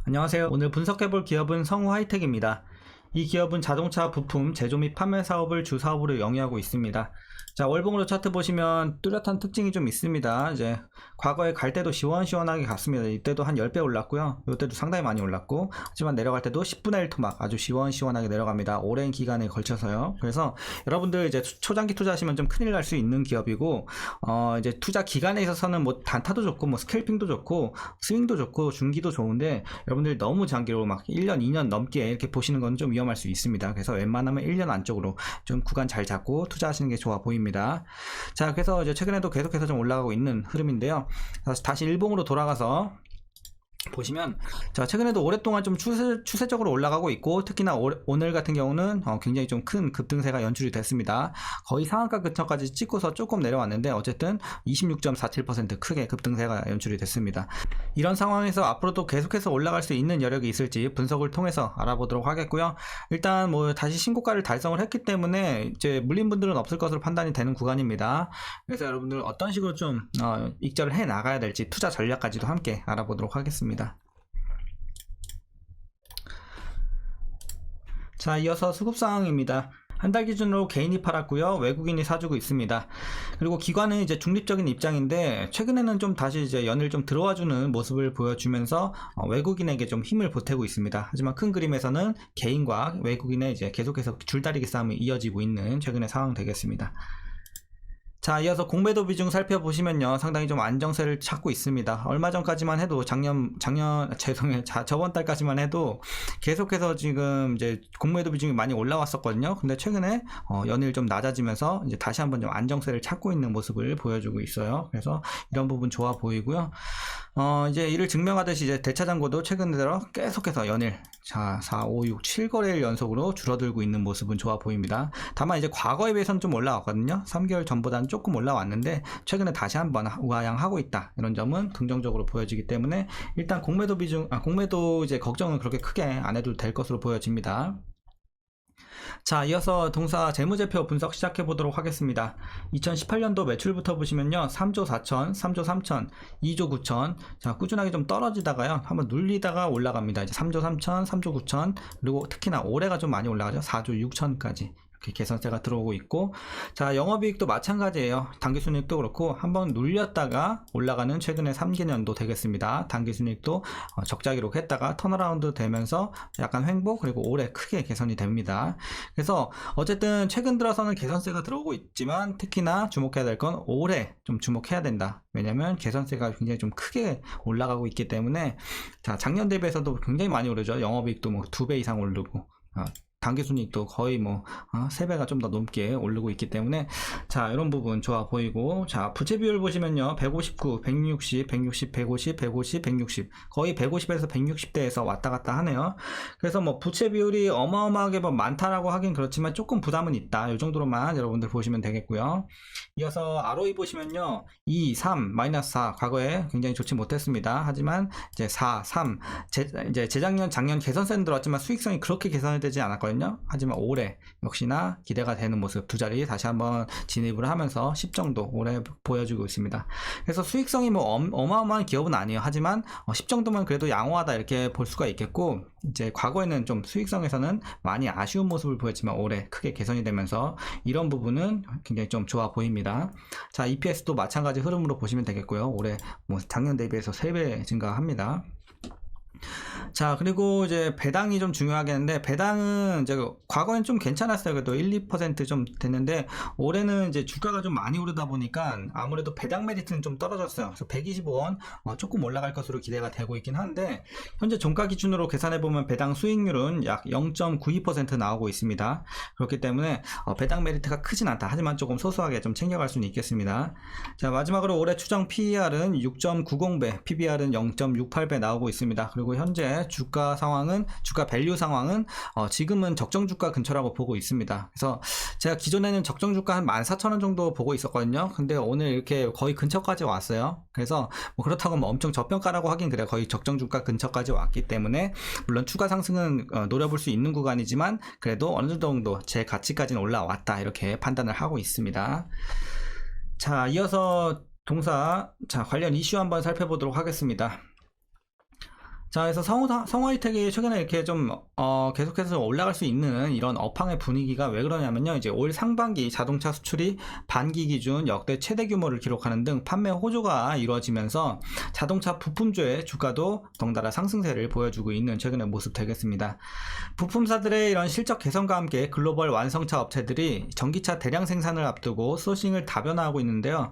안녕하세요. 오늘 분석해볼 기업은 성우하이텍입니다. 이 기업은 자동차 부품 제조 및 판매 사업을 주 사업으로 영위하고 있습니다. 자, 월봉으로 차트 보시면 뚜렷한 특징이 좀 있습니다. 이제 과거에 갈 때도 시원시원하게 갔습니다. 이때도 한 10배 올랐고요. 이때도 상당히 많이 올랐고, 하지만 내려갈 때도 10분의 1 토막 아주 시원시원하게 내려갑니다. 오랜 기간에 걸쳐서요. 그래서 여러분들 이제 초장기 투자하시면 좀 큰일 날 수 있는 기업이고, 이제 투자 기간에 있어서는 뭐 단타도 좋고, 뭐 스캘핑도 좋고, 스윙도 좋고, 중기도 좋은데, 여러분들 너무 장기로 막 1년, 2년 넘게 이렇게 보시는 건 좀 위험할 수 있습니다. 그래서 웬만하면 1년 안쪽으로 좀 구간 잘 잡고 투자하시는 게 좋아 보입니다. 자, 그래서 이제 최근에도 계속해서 좀 올라가고 있는 흐름인데요. 다시 일봉으로 돌아가서 보시면, 자, 최근에도 오랫동안 좀 추세적으로 올라가고 있고, 특히나 오늘 같은 경우는 굉장히 좀 큰 급등세가 연출이 됐습니다. 거의 상한가 근처까지 찍고서 조금 내려왔는데, 어쨌든 26.47% 크게 급등세가 연출이 됐습니다. 이런 상황에서 앞으로도 계속해서 올라갈 수 있는 여력이 있을지 분석을 통해서 알아보도록 하겠고요. 일단 뭐 다시 신고가를 달성을 했기 때문에 이제 물린 분들은 없을 것으로 판단이 되는 구간입니다. 그래서 여러분들 어떤 식으로 좀 익절을 해 나가야 될지 투자 전략까지도 함께 알아보도록 하겠습니다. 자, 이어서 수급 상황입니다. 한 달 기준으로 개인이 팔았고요, 외국인이 사주고 있습니다. 그리고 기관은 이제 중립적인 입장인데, 최근에는 좀 다시 이제 연일 좀 들어와주는 모습을 보여주면서 외국인에게 좀 힘을 보태고 있습니다. 하지만 큰 그림에서는 개인과 외국인의 이제 계속해서 줄다리기 싸움이 이어지고 있는 최근의 상황 되겠습니다. 자, 이어서 공매도 비중 살펴보시면요, 상당히 좀 안정세를 찾고 있습니다. 얼마 전까지만 해도 저번 달까지만 해도 계속해서 지금 이제 공매도 비중이 많이 올라왔었거든요. 근데 최근에 연일 좀 낮아지면서 이제 다시 한번 좀 안정세를 찾고 있는 모습을 보여주고 있어요. 그래서 이런 부분 좋아 보이고요. 이제 이를 증명하듯이 이제 대차장고도 최근 들어 계속해서 연일 4, 5, 6, 7거래일 연속으로 줄어들고 있는 모습은 좋아 보입니다. 다만 이제 과거에 비해서는 좀 올라왔거든요. 3개월 전보다는 조금 올라왔는데 최근에 다시 한번 우하향하고 있다, 이런 점은 긍정적으로 보여지기 때문에 일단 공매도 이제 걱정은 그렇게 크게 안 해도 될 것으로 보여집니다. 자, 이어서 동사 재무제표 분석 시작해 보도록 하겠습니다. 2018년도 매출부터 보시면요, 3조 4천, 3조 3천, 2조 9천. 자, 꾸준하게 좀 떨어지다가요, 한번 눌리다가 올라갑니다. 이제 3조 3천, 3조 9천, 그리고 특히나 올해가 좀 많이 올라가죠. 4조 6천까지 개선세가 들어오고 있고, 자, 영업이익도 마찬가지예요. 당기순이익도 그렇고 한번 눌렸다가 올라가는 최근의 3개년도 되겠습니다. 당기순이익도 적자 기록했다가 턴어라운드 되면서 약간 횡보, 그리고 올해 크게 개선이 됩니다. 그래서 어쨌든 최근 들어서는 개선세가 들어오고 있지만, 특히나 주목해야 될 건 올해 좀 주목해야 된다. 왜냐면 개선세가 굉장히 좀 크게 올라가고 있기 때문에, 자, 작년 대비해서도 굉장히 많이 오르죠. 영업이익도 뭐 2배 이상 오르고, 당기순이익도 거의 뭐 3배가 좀 더 넘게 오르고 있기 때문에, 자, 이런 부분 좋아 보이고, 자, 부채 비율 보시면요, 159, 160, 160, 150, 150, 160, 거의 150에서 160대에서 왔다 갔다 하네요. 그래서 뭐 부채 비율이 어마어마하게 뭐 많다라고 하긴 그렇지만 조금 부담은 있다, 이 정도로만 여러분들 보시면 되겠고요. 이어서 ROE 보시면요, 2, 3, 마이너스 4, 과거에 굉장히 좋지 못했습니다. 하지만 이제 4, 3, 이제 재작년, 작년 개선세는 들어왔지만 수익성이 그렇게 개선이 되지 않았거든요. 하지만 올해 역시나 기대가 되는 모습, 두 자리 다시 한번 진입을 하면서 10 정도 올해 보여주고 있습니다. 그래서 수익성이 뭐 어마어마한 기업은 아니에요. 하지만 10 정도면 그래도 양호하다, 이렇게 볼 수가 있겠고, 이제 과거에는 좀 수익성에서는 많이 아쉬운 모습을 보였지만 올해 크게 개선이 되면서 이런 부분은 굉장히 좀 좋아 보입니다. 자, EPS도 마찬가지 흐름으로 보시면 되겠고요. 올해 뭐 작년 대비해서 3배 증가합니다. 자, 그리고 이제 배당이 좀 중요하겠는데, 배당은 이제 과거엔 좀 괜찮았어요. 그래도 1, 2% 좀 됐는데, 올해는 이제 주가가 좀 많이 오르다 보니까 아무래도 배당 메리트는 좀 떨어졌어요. 그래서 125원 조금 올라갈 것으로 기대가 되고 있긴 한데, 현재 종가 기준으로 계산해보면 배당 수익률은 약 0.92% 나오고 있습니다. 그렇기 때문에 배당 메리트가 크진 않다. 하지만 조금 소소하게 좀 챙겨갈 수는 있겠습니다. 자, 마지막으로 올해 추정 PER은 6.90배, PBR은 0.68배 나오고 있습니다. 그리고 현재 주가 상황은, 주가 밸류 상황은 지금은 적정 주가 근처라고 보고 있습니다. 그래서 제가 기존에는 적정 주가 한 14,000원 정도 보고 있었거든요. 근데 오늘 이렇게 거의 근처까지 왔어요. 그래서 뭐 그렇다고 뭐 엄청 저평가라고 하긴 그래요. 거의 적정 주가 근처까지 왔기 때문에, 물론 추가 상승은 노려볼 수 있는 구간이지만 그래도 어느 정도 제 가치까지는 올라왔다, 이렇게 판단을 하고 있습니다. 자, 이어서 동사, 자, 관련 이슈 한번 살펴보도록 하겠습니다. 자, 그래서 성우하이텍이 최근에 이렇게 좀, 계속해서 올라갈 수 있는 이런 업황의 분위기가 왜 그러냐면요. 이제 올 상반기 자동차 수출이 반기 기준 역대 최대 규모를 기록하는 등 판매 호조가 이루어지면서 자동차 부품주의 주가도 덩달아 상승세를 보여주고 있는 최근의 모습 되겠습니다. 부품사들의 이런 실적 개선과 함께 글로벌 완성차 업체들이 전기차 대량 생산을 앞두고 소싱을 다변화하고 있는데요.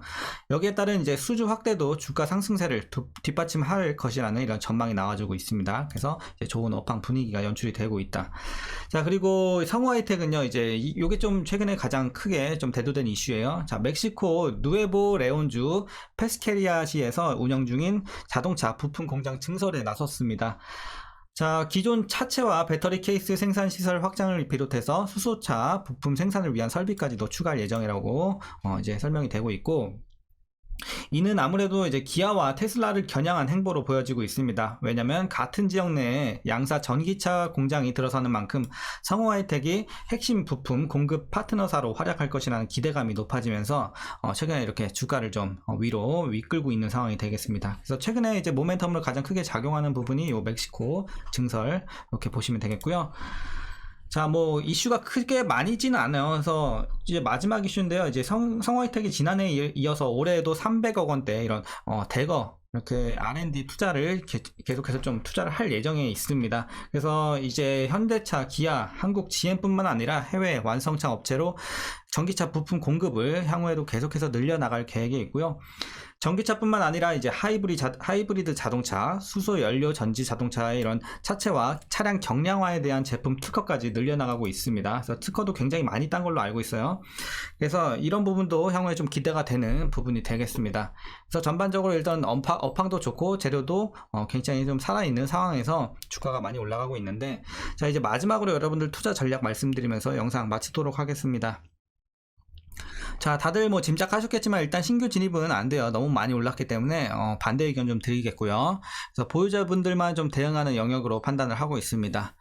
여기에 따른 이제 수주 확대도 주가 상승세를 뒷받침할 것이라는 이런 전망이 나와주고 있습니다. 그래서 이제 좋은 업황 분위기가 연출이 되고 있다. 자, 그리고 성우하이텍은요, 이제 이게 좀 최근에 가장 크게 좀 대두된 이슈예요. 자, 멕시코 누에보 레온주 페스케리아시에서 운영 중인 자동차 부품 공장 증설에 나섰습니다. 자, 기존 차체와 배터리 케이스 생산 시설 확장을 비롯해서 수소차 부품 생산을 위한 설비까지도 추가할 예정이라고 이제 설명이 되고 있고, 이는 아무래도 이제 기아와 테슬라를 겨냥한 행보로 보여지고 있습니다. 왜냐면 같은 지역 내에 양사 전기차 공장이 들어서는 만큼 성우하이텍이 핵심 부품 공급 파트너사로 활약할 것이라는 기대감이 높아지면서 최근에 이렇게 주가를 좀 위로 이끌고 있는 상황이 되겠습니다. 그래서 최근에 이제 모멘텀을 가장 크게 작용하는 부분이 이 멕시코 증설, 이렇게 보시면 되겠고요. 자, 뭐 이슈가 크게 많이지는 않아요. 그래서 이제 마지막 이슈인데요. 이제 성우하이텍이 지난해에 이어서 올해에도 300억 원대 이런 대거 이렇게 R&D 투자를 계속해서 좀 투자를 할 예정에 있습니다. 그래서 이제 현대차, 기아, 한국 GM뿐만 아니라 해외 완성차 업체로 전기차 부품 공급을 향후에도 계속해서 늘려나갈 계획이 있고요. 전기차뿐만 아니라 이제 하이브리드 자동차, 수소 연료 전지 자동차의 이런 차체와 차량 경량화에 대한 제품 특허까지 늘려나가고 있습니다. 그래서 특허도 굉장히 많이 딴 걸로 알고 있어요. 그래서 이런 부분도 향후에 좀 기대가 되는 부분이 되겠습니다. 그래서 전반적으로 일단 업황도 좋고 재료도 굉장히 좀 살아있는 상황에서 주가가 많이 올라가고 있는데, 자, 이제 마지막으로 여러분들 투자 전략 말씀드리면서 영상 마치도록 하겠습니다. 자, 다들 뭐 짐작하셨겠지만 일단 신규 진입은 안 돼요. 너무 많이 올랐기 때문에 반대 의견 좀 드리겠고요. 그래서 보유자분들만 좀 대응하는 영역으로 판단을 하고 있습니다.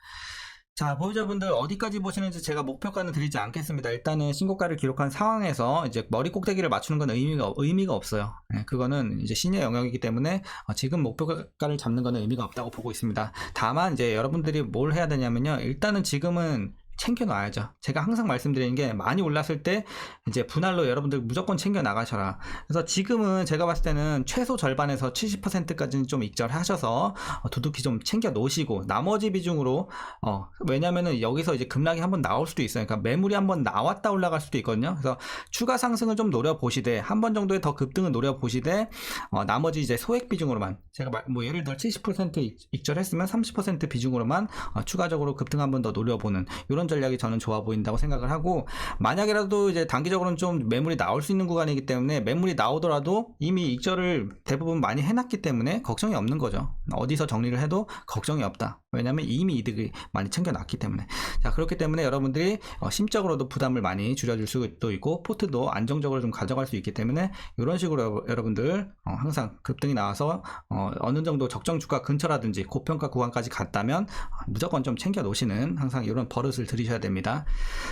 자, 보유자분들 어디까지 보시는지 제가 목표가는 드리지 않겠습니다. 일단은 신고가를 기록한 상황에서 이제 머리 꼭대기를 맞추는 건 의미가 없어요. 네, 그거는 이제 신의 영역이기 때문에 지금 목표가를 잡는 거는 의미가 없다고 보고 있습니다. 다만 이제 여러분들이 뭘 해야 되냐면요. 일단은 지금은 챙겨놔야죠. 제가 항상 말씀드리는 게 많이 올랐을 때 이제 분할로 여러분들 무조건 챙겨 나가셔라. 그래서 지금은 제가 봤을 때는 최소 절반에서 70%까지는 좀 익절하셔서 두둑히 좀 챙겨 놓으시고 나머지 비중으로 왜냐면은 여기서 이제 급락이 한번 나올 수도 있어요. 그러니까 매물이 한번 나왔다 올라갈 수도 있거든요. 그래서 추가 상승을 좀 노려보시되 한 번 정도의 더 급등을 노려보시되 나머지 이제 소액 비중으로만 제가 뭐 예를 들어 70% 익절했으면 30% 비중으로만 추가적으로 급등 한번 더 노려보는 이런 전략이 저는 좋아 보인다고 생각을 하고, 만약이라도 이제 단기적으로는 좀 매물이 나올 수 있는 구간이기 때문에 매물이 나오더라도 이미 익절을 대부분 많이 해놨기 때문에 걱정이 없는 거죠. 어디서 정리를 해도 걱정이 없다. 왜냐면 이미 이득이 많이 챙겨놨기 때문에. 자, 그렇기 때문에 여러분들이 심적으로도 부담을 많이 줄여줄 수도 있고 포트도 안정적으로 좀 가져갈 수 있기 때문에 이런 식으로 여러분들 항상 급등이 나와서 어느 정도 적정 주가 근처라든지 고평가 구간까지 갔다면 무조건 좀 챙겨 놓으시는 항상 이런 버릇을 들이셔야 됩니다.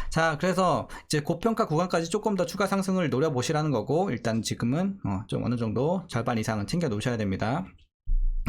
자, 그래서 이제 고평가 구간까지 조금 더 추가 상승을 노려보시라는 거고, 일단 지금은 좀 어느 정도 절반 이상은 챙겨 놓으셔야 됩니다.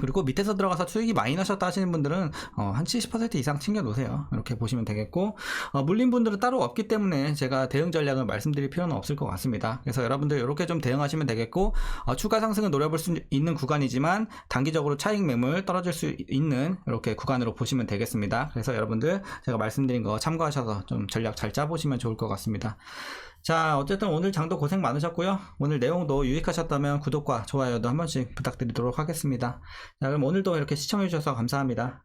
그리고 밑에서 들어가서 수익이 많이 나셨다 하시는 분들은 한 70% 이상 챙겨 놓으세요. 이렇게 보시면 되겠고, 물린 분들은 따로 없기 때문에 제가 대응 전략을 말씀드릴 필요는 없을 것 같습니다. 그래서 여러분들 이렇게 좀 대응하시면 되겠고, 추가 상승을 노려볼 수 있는 구간이지만 단기적으로 차익 매물 떨어질 수 있는 이렇게 구간으로 보시면 되겠습니다. 그래서 여러분들 제가 말씀드린 거 참고하셔서 좀 전략 잘 짜보시면 좋을 것 같습니다. 자, 어쨌든 오늘 장도 고생 많으셨고요. 오늘 내용도 유익하셨다면 구독과 좋아요도 한 번씩 부탁드리도록 하겠습니다. 자, 그럼 오늘도 이렇게 시청해주셔서 감사합니다.